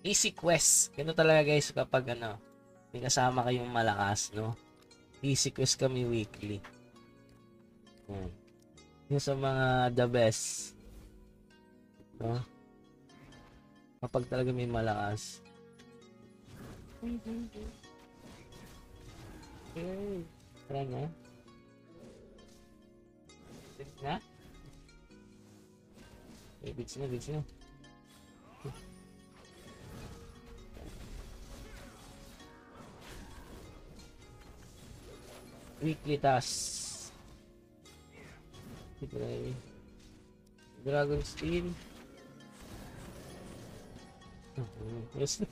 Easy quest. Ganun talaga guys kapag ano, may kasama kayong malakas, no? Easy quest kami weekly. Yung sa mga the best. No? Kapag talaga may malakas. Okay. Tara na. Bits na? Okay, bits na, bits na. Weekly tasks. Dragon Steel. Yes.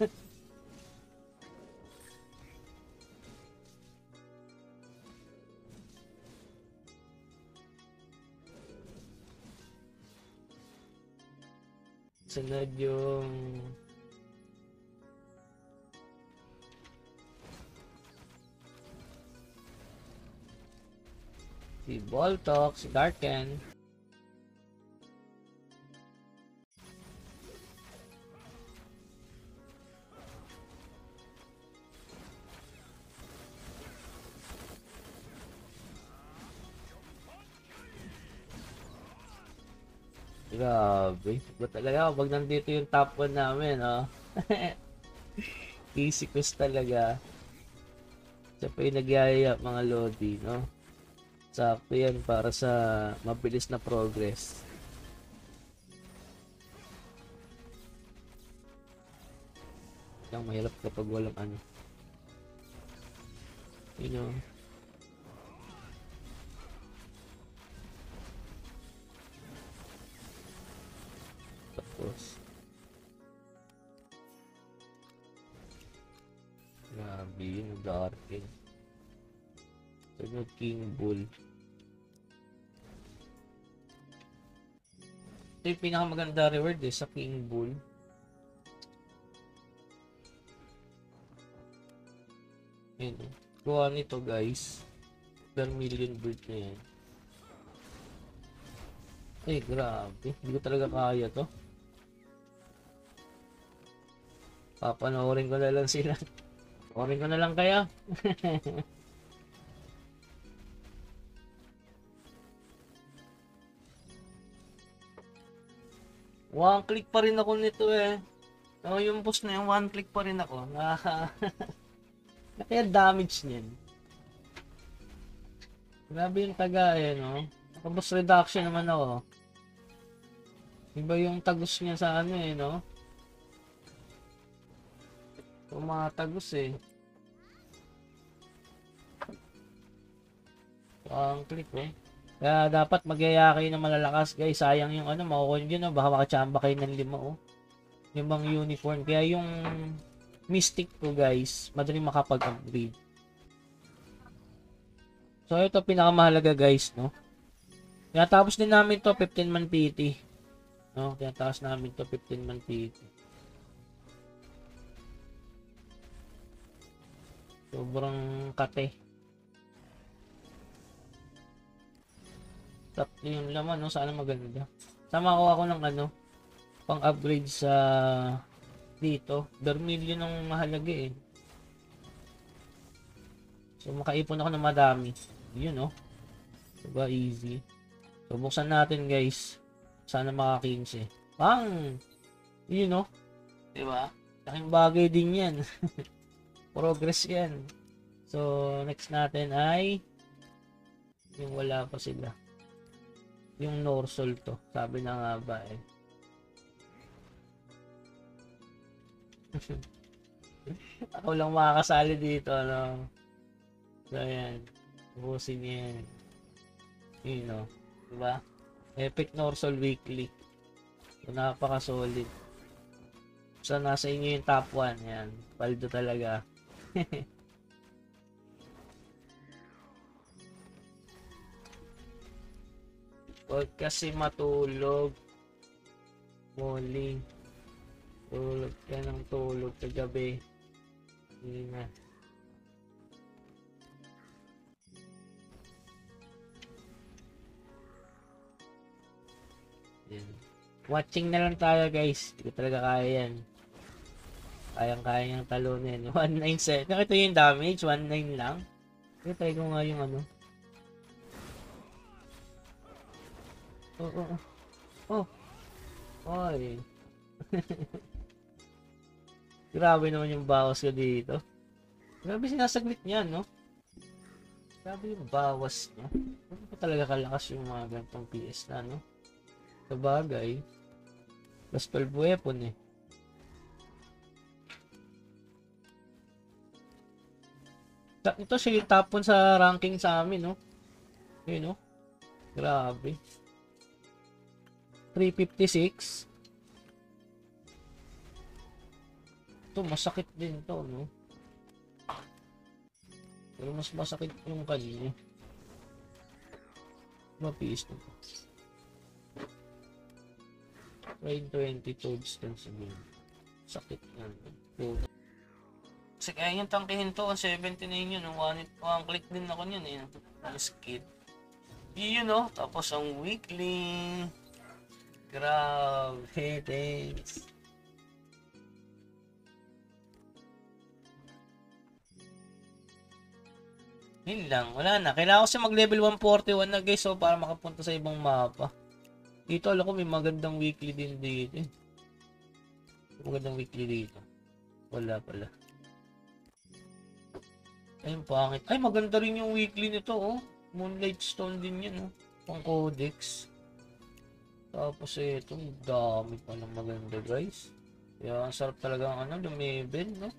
Sunod yung si Boltok, si Darken. Grabe. Ba talaga pag nandito yung top 1 namin, oh. Easy quest talaga. Siya pa yung nagyayaya mga Lodi, no? Sakto yan para sa mabilis na progress. Yung mahirap kapag walang ano. You know. Tapos. Grabe yun, Darken. Sunod King Bull. Ito yung pinakamaganda reward sa King Bull. Yun. Kuha nito guys. Vermilion bird na yan. Eh, grabe. Hindi ko talaga kaya to. Papanoorin ko na lang sila. Panoorin ko na lang kaya. One click pa rin ako nito eh. Oh, yung boss na yung one click pa rin ako. Kaya damage niyan. Grabe yung taga eh, no? Naka-boss reduction naman ako. Iba yung tagos niya sa ano eh, no? Tumatagos eh. One click eh. Kaya dapat magyaya kayo ng malalakas guys. Sayang yung ano, makukuha nyo no. Baka makachamba kayo ng 5 oh. 5 unicorn. Kaya yung mystic ko guys, madaling makapag-upgrade. So ito pinakamahalaga guys, no. Kaya tapos din namin to 15 man PT. No, kaya tapos namin to 15 man PT. Sobrang kate. Tatlo yung laman, no? Sana maganda. Sama ko ako ng ano, pang-upgrade sa dito. Vermilion ang mahalaga eh. So, makaipon ako ng madami. Yun, no? Diba, easy. So, buksan natin, guys. Sana maka-15. Pang! Yun, no? Diba? Laking bagay din yan. Progress yan. So, next natin ay yung wala pa sila. Yung Norsol to. Sabi na nga ba eh. Ako lang makakasali dito, no? So, ayan. Ubusin yan. Yun, no? Diba? Epic Norsol Weekly. So, napaka-solid. So, nasa inyo yung top 1. Yan. Paldo talaga. Huwag kasi matulog. Molly. Tulog ka ng tulog kagabi. Hindi na. Yan. Watching na lang tayo guys. Hindi ko talaga kaya yan. Kayang-kaya niyang talunin. 197. Nakita yung damage, 19 lang. Okay, try ko nga yung ano. Oh. Oh. Oy. Grabe naman yung bawas ko dito. Grabe sinasaglit niya, no? Grabe yung bawas niya. Hindi pa talaga kalakas yung mga ganitong PS na, no? Sabagay. Plus 12 weapon, eh. Ito siya yung top 1 sa ranking sa amin, no? Yun, no? Grabe. 356. Ito, masakit din to, no? Pero mas masakit yung kanya. Mapis na to. Rain 22 distance again. Sakit na. Kasi kaya yung tangkihin to, 79 yun. One click din ako yun, eh. Ang skid. Yun, no? Tapos ang weekly. Grabe, thanks. Yun lang, wala na. Kailangan ko siya mag-level 141 na guys, so para makapunta sa ibang mapa. Dito alam ko may magandang weekly din dito. Magandang weekly dito. Wala pala. Ayun, pangit. Ay, maganda rin yung weekly nito, oh. Moonlight Stone din yan, oh. Pang Codex. Tapos ito, dami pa ng maganda, guys. Kaya ang sarap talaga ang ano, lumibin, no?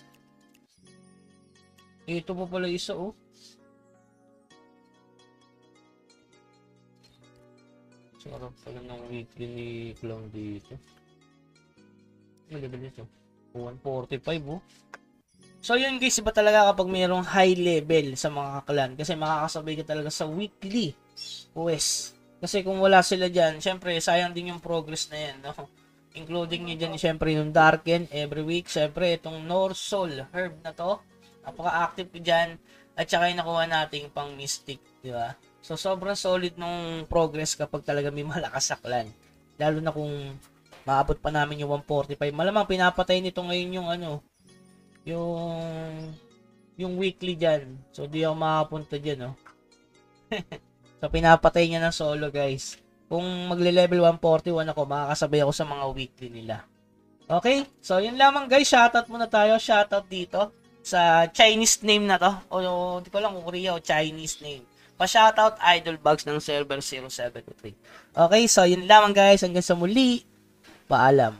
Ito pa pala isa, oh. Sarap pala ng weekly ni Clown dito. Ano level nito? 145, oh. So yun guys, iba talaga kapag mayroong high level sa mga clan. Kasi makakasabay ka talaga sa weekly quest. Kasi kung wala sila dyan, syempre sayang din yung progress na yan, no? Including nyo dyan, syempre yung Darken every week. Syempre itong North Soul herb na to, napaka-active ko dyan. At saka yung nakuha nating pang Mystic, di ba? So sobrang solid nung progress kapag talaga may malakas sa clan. Lalo na kung maabot pa namin yung 145. Malamang pinapatay nito ngayon yung ano, yung weekly dyan. So di ako makapunta dyan, no? So pinapatay niya ng solo, guys. Kung magle-level 141 ako, makakasabay ako sa mga weekly nila. Okay? So yun lamang guys, shoutout muna tayo. Shoutout dito sa Chinese name na to. O di ko lang kung Korea o Chinese name. Pa-shoutout Idol Bugs ng server 073. Okay, so yun lamang guys. Hanggang sa muli. Paalam.